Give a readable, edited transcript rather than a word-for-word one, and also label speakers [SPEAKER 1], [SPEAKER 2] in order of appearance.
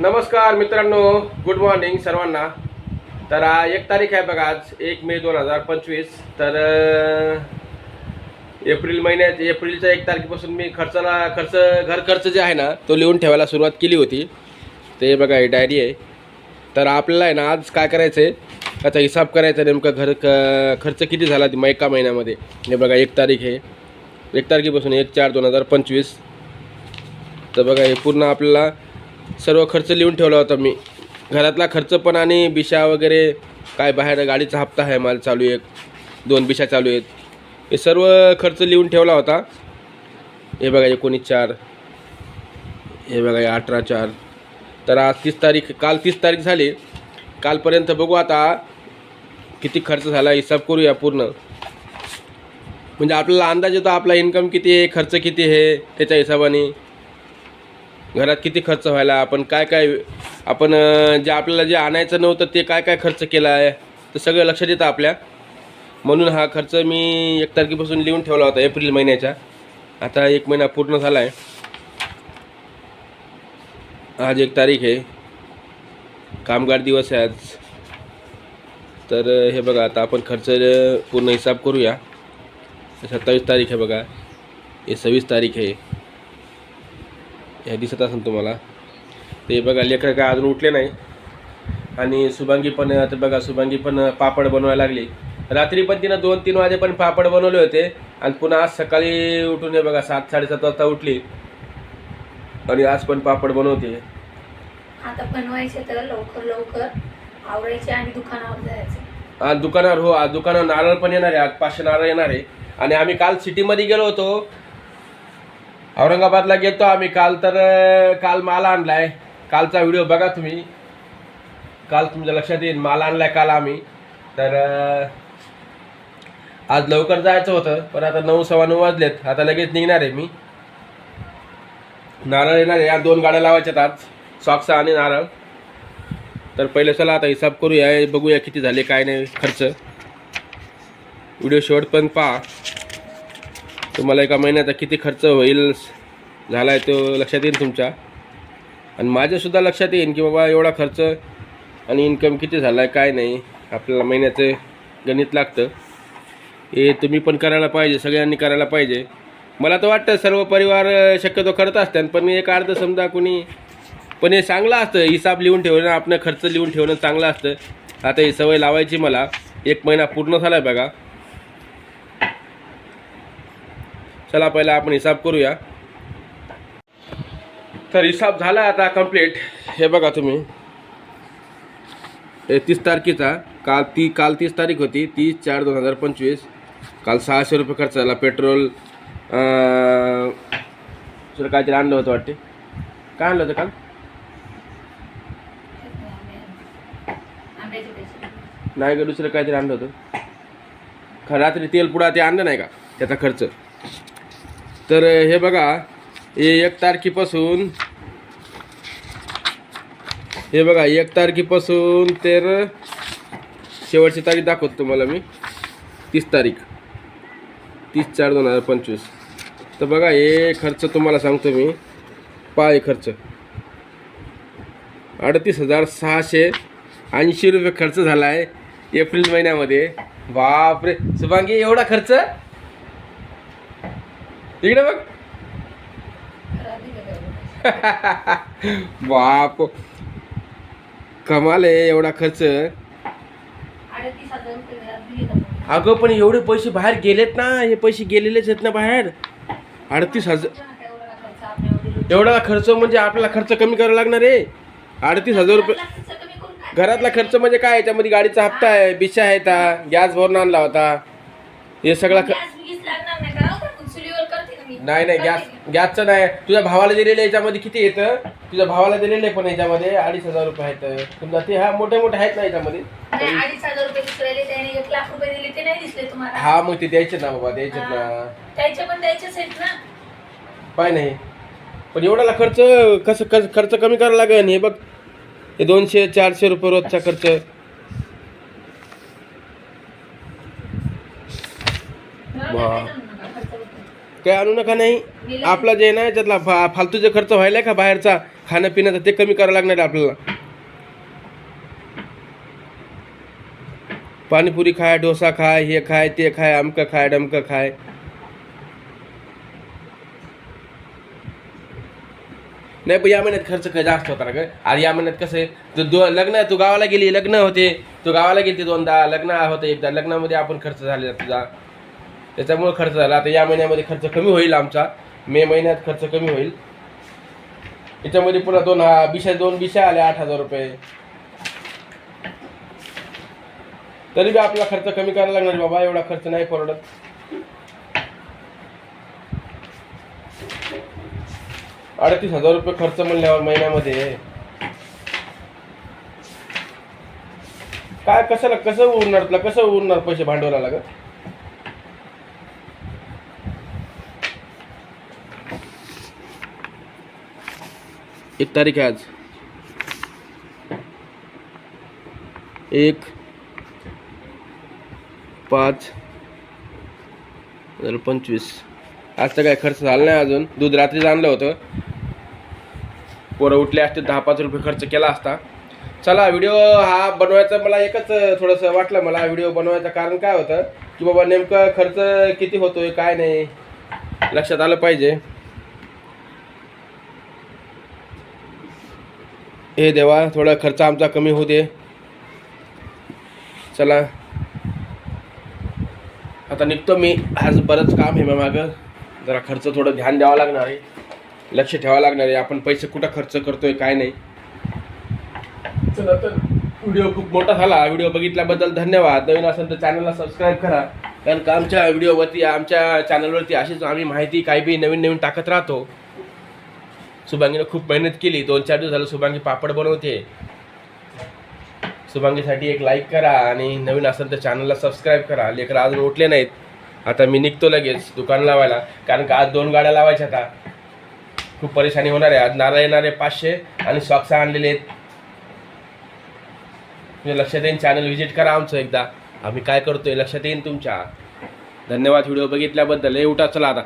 [SPEAKER 1] नमस्कार मित्रांनो, good morning सर्वांना. तर 1 तारीख आहे बघा, आज 1 मे 2025. तर एप्रिलच्या 1 तारखेपासून मी घर खर्च जे आहे ना तो लिहून ठेवायला सुरुवात केली होती. ते बघा ही डायरी आहे. तर आपल्याला आहे ना आज काय करायचं आहे, त्याचा हिसाब करायचा नेमका खर्च किती झाला एका महिन्यामध्ये. हे बघा 1 तारीख आहे, 1 तारखेपासून 1/4/2025. तर बघा हे पूर्ण आपल्याला सर्व खर्च लिहून ठेवला होता मी. घरातला खर्च पण आणि बिशा वगैरे, काय बाहेर गाडीचा हप्ता आहे, माल चालू आहे, 2 बिशा चालू आहेत, हे सर्व खर्च लिहून ठेवला होता. हे बघा 19/4, हे बघा 18/4. तर आज 30 तारीख, काल 30 तारीख झाली. कालपर्यंत बघू आता किती खर्च झाला, हिसाब करूया पूर्ण. म्हणजे आपल्याला अंदाज येतो आपला इन्कम किती आहे, खर्च किती आहे, त्याच्या हिशोबाने घरात किती खर्च व्हायला, आपण जे आपल्याला जे आणायचं नव्हतं ते काय खर्च केला आहे तर सगळं लक्षात येतं आपल्या. म्हणून हा खर्च मी 1 तारखेपासून लिहून ठेवला होता, एप्रिल महिन्याच्या. आता 1 महिना पूर्ण झाला आहे. आज 1 तारीख आहे, कामगार दिवस आहे आज. तर हे बघा आता आपण खर्च पूर्ण हिसाब करूया. 27 तारीख आहे बघा, हे 26 तारीख आहे. हे दिसत असेल तुम्हाला. ते बघा लेकरं काय अजून उठले नाही. आणि शुभांगी पण, आता बघा शुभांगी पण पापड बनवायला लागली. रात्री पण तिनं 2-3 वाजे पण पापड बनवले होते. आणि पुन्हा आज सकाळी उठून हे बघा 7-7:30 वाजता उठली आणि आज पण पापड बनवते.
[SPEAKER 2] आता बनवायचे तर लवकर आवरायचे आणि दुकानावर जायचं.
[SPEAKER 1] आज दुकानावर, हो आज दुकानावर नारळ पण येणार आहे. आज 500 नारळ येणार आहे. आणि आम्ही काल सिटीमध्ये गेलो होतो, औरंगाबादला गेलो आम्ही काल. तर काल माल आणलाय. कालचा व्हिडिओ बघा तुम्ही, काल तुमच्या लक्षात येईल. माल आणलाय काल आम्ही. तर आज लवकर जायचं होतं, पण आता 9-9:15 वाजलेत. आता लगेच निघणार आहे मी. नारळ येणार आहे, या 2 गाड्या लावायच्यात आज, सॉक्स आणि नारळ. तर पहिले चला आता हिसाब करूया, बघूया किती झाले काय नाही खर्च. व्हिडिओ शेवटपर्यंत पहा, तुम्हाला एका महिन्याचा किती खर्च होईल झाला आहे तो लक्षात येईल तुमच्या. आणि माझ्यासुद्धा लक्षात येईल की बाबा एवढा खर्च आणि इन्कम किती झाला आहे काय नाही. आपल्याला महिन्याचं गणित लागतं. हे तुम्ही पण करायला पाहिजे, सगळ्यांनी करायला पाहिजे. मला तर वाटतं सर्व परिवार शक्यतो करत असतात, पण एक अर्ध समजा कोणी. पण हे चांगलं असतं, हिसाब लिहून ठेवणं, आपलं खर्च लिहून ठेवणं चांगलं असतं. आता ही सवय लावायची मला. 1 महिना पूर्ण झाला आहे बघा. चला पहिला आपण हिसाब करूया. तर हिसाब झाला आता कंप्लीट. हे बघा तुम्ही, 30 तारखेचा, काल 30 तारीख होती, 30/4/2025. काल 600 रुपये खर्च झाला. पेट्रोल दुसरं काहीतरी आणलं होतं वाटते. काय आणलं होतं काल? नाही का, दुसरं काहीतरी आणलं होतं. रात्री तेल पुडा ते आणलं नाही का, त्याचा खर्च. तर हे बघा, हे 1 तारखेपासून, हे बघा 1 तारखेपासून तर शेवटची तारीख दाखवतो तुम्हाला मी, 30 तारीख, 30/4/2025. तर बघा हे खर्च तुम्हाला सांगतो मी. हे खर्च 38,680 रुपये खर्च झाला आहे एप्रिल महिन्यामध्ये. बापरे शुभांगी, एवढा खर्च? इकडे बघ. बाप, कमाल आहे एवढा खर्च. अगं पण एवढे पैसे बाहेर गेलेत ना, हे पैसे गेलेलेच आहेत ना बाहेर. 38,000 एवढा खर्च म्हणजे आपल्याला खर्च कमी करावा लागणार आहे. 38,000 रुपये घरातला खर्च म्हणजे काय, याच्यामध्ये गाडीचा हप्ता आहे, बिशा आहेत, गॅस भरून आणला होता, हे सगळा नाही गॅसचं नाही. तुझ्या भावाला दिलेलं याच्यामध्ये किती येतं, तुझ्या भावाला दिलेलं आहे पण याच्यामध्ये 2,500 रुपये आहेत समजा. ते मोठे आहेत ना याच्यामध्ये.
[SPEAKER 2] 2,500 रुपये दुसऱ्याला त्याने 1,00,000 रुपये दिले, ते नाही दिसले तुम्हाला?
[SPEAKER 1] हा मग ते द्यायचे ना बाबा, द्यायचे ना.
[SPEAKER 2] त्याचे पण द्यायचेच आहेत ना.
[SPEAKER 1] पाय नाही, पण एवढा खर्च कसं खर्च कमी करावा लागेल. हे बघ, हे 200-400 रुपये रोजचा खर्च. काय आणू नका नाही. आपला जे नाही त्यातला फालतू जे खर्च व्हायला का बाहेरचा खाणं पिण्याचा ते कमी करावं लागणार आहे आपल्याला. पाणीपुरी खाय, डोसा खाय, हे खाय, ते खाय, अमकं खाय, डमकं खाय. नाही पण या महिन्यात खर्च काय जास्त होता ना ग. आणि या महिन्यात कसं आहे, लग्न तू गावाला गेली, लग्न होते, तू गावाला गेली 2दा, लग्न होतं एकदा, लग्नामध्ये आपण खर्च झालेला तुझा, त्याच्यामुळे खर्च झाला. आता या महिन्यामध्ये खर्च कमी होईल आमचा, मे महिन्यात खर्च कमी होईल. याच्यामध्ये पुन्हा 2 बिशा आल्या 8,000 रुपये. तरी बी आपला खर्च कमी करायला लागणार बाबा, एवढा खर्च नाही परवडत. ₹38,000 खर्च म्हणल्यावर महिन्यामध्ये काय कसं उरणार तुला, कसं उरणार पैसे भांडवलाला ग. एक तारीख आहे आज, 1/5/2025. आज तर काय खर्च झाला नाही अजून. दूध रात्रीच आणलं होतं, पोरं उठले असते 10-5 रुपये खर्च केला असता. चला, व्हिडिओ हा बनवायचा मला एकच थोडंसं वाटलं. मला व्हिडिओ बनवायचं कारण काय होतं की बाबा नेमकं खर्च किती होतोय काय नाही लक्षात आलं पाहिजे. हे देवा, थोडा खर्च आमचा कमी होऊ दे. चला आता निघतो मी. आज बरंच काम आहे मागं, जरा खर्च थोडं ध्यान द्यावं लागणार आहे, लक्ष ठेवावं लागणार आहे. आपण पैसे कुठं खर्च करतोय काय नाही. चला तर, व्हिडिओ खूप मोठा झाला. व्हिडिओ बघितल्याबद्दल धन्यवाद. नवीन असेल तर चॅनलला सबस्क्राईब करा, कारण का आमच्या व्हिडिओवरती, आमच्या चॅनलवरती अशीच आम्ही माहिती काही बी नवीन टाकत राहतो. शुभांगीनं खूप मेहनत केली. 2-4 दिवस झालं शुभांगी पापड बनवते. शुभांगीसाठी एक लाईक करा आणि नवीन असेल तर चॅनलला सबस्क्राईब करा. लेकरं अजून उठले नाहीत. आता मी निघतो लगेच दुकान लावायला, कारण का आज 2 गाड्या लावायच्या. आता खूप परेशानी होणार आहे. आज नारळ येणार आहे 500 आणि सॉक्स आणलेले आहेत. म्हणजे लक्षात येईन, चॅनल व्हिजिट करा आमचं एकदा, आम्ही काय करतोय लक्षात येईन तुमच्या. धन्यवाद व्हिडिओ बघितल्याबद्दल. हे उठा, चला आता.